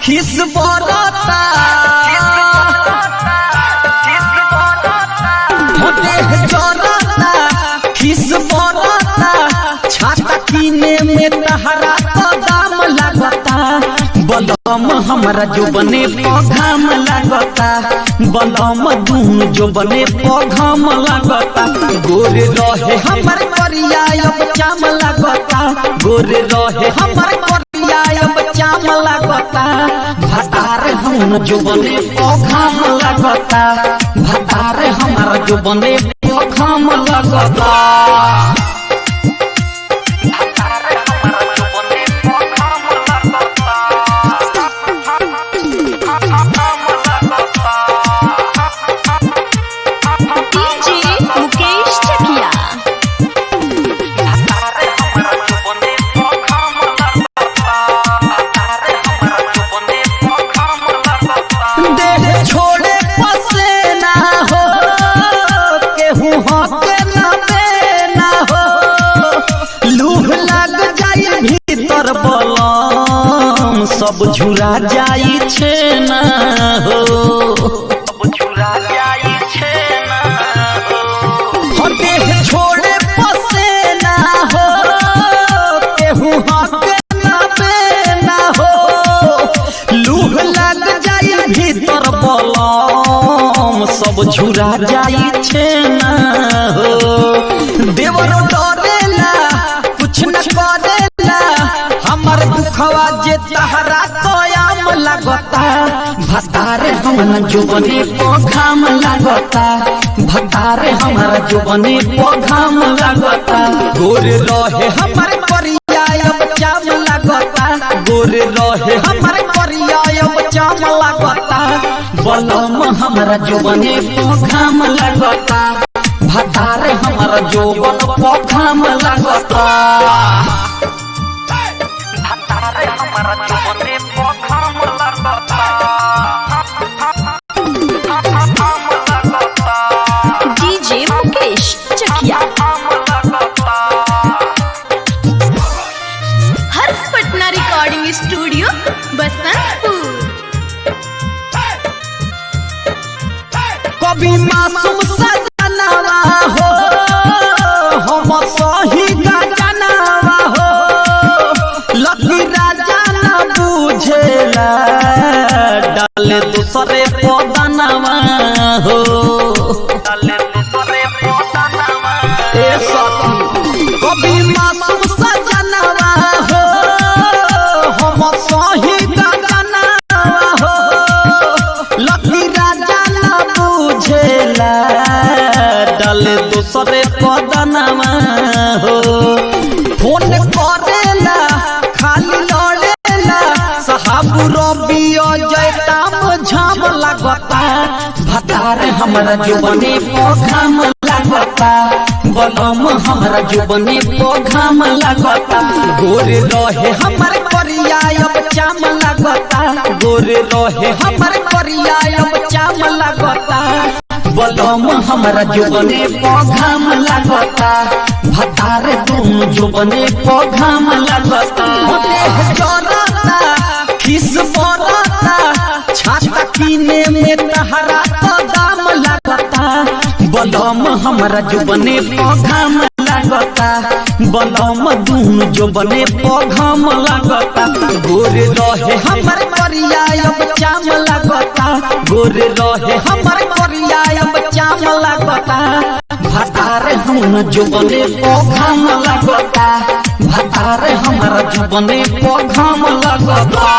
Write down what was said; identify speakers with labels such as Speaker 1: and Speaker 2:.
Speaker 1: खिस बरता खिस बरता छाता किने में तहरा तो दाम लगता बलम हमारा जो बने पौधाम लगता बलम दून जो बने पौधाम लगता गोरे रहे हमारे करिया अब चाम लगता गोरे रहे हमारे करिया अब चाम लगता भतार हम जो बने पौधाम लगता भतार हमारा जो बने पौधाम लगता सब झुरा जाई छे ना हो सब झुरा जाई छे ना हो देह छोड़े पसे ना हो केहू हक ना पे ना हो लूह लग जाई भीतर बलम सब झुरा जाई छे ना हो देवर डरेला कुछ न करेला हमर दुखवा जे तहरा तोयाम लगता भतारे हमरा जो बने पौधाम लगता भतारे हमरा जो बने पौधाम लगता गोरे रहे हमारे करिया अब चाम लगता गोरे रहे हमारे करिया अब चाम लगता बलम हमरा जो बने पौधाम लगता भतारे हमरा जो बने पौधाम लगता
Speaker 2: डीजे मुकेश चकिया हर्ष पटना रिकॉर्डिंग स्टूडियो बसंतपुर
Speaker 1: कभी मासूम सजनावा हो हम सही गजनावा हो लकी राजा न बुझेला डाले दूसरे पौधनावा हो डाले दूसरे पौधनावा ए सखी कभी मासूम सजनावा हो हम सही गजनावा हो लकी राजा न बुझेला डाले दूसरे पौधनावा हो फोन करेला खाली लड़ेला साहब रबी जयताम झाम लगता भतार हमरा जो बने पौधाम लगता बलम हमरा जो बने पौधाम लगता गोरे रहे हमारे करिया अब चाम लगता गोरे रहे हमारे करिया अब चाम लगता बलम हमरा जो बने पौधाम लगता भतार तुम जो बने पौधाम लगता खिस बरता छाता किने में तहरा तो दाम लगता बलम हमरा जो बने पौधाम लगता बलम दून जो बने पौधाम लगता गोरे रहे हमारे करिया अब चाम लगता गोरे रहे हमारे करिया अब चाम लगता भतारे हम जो बने पौधाम लगता भतारे हमारा जो बने पौधाम लगता।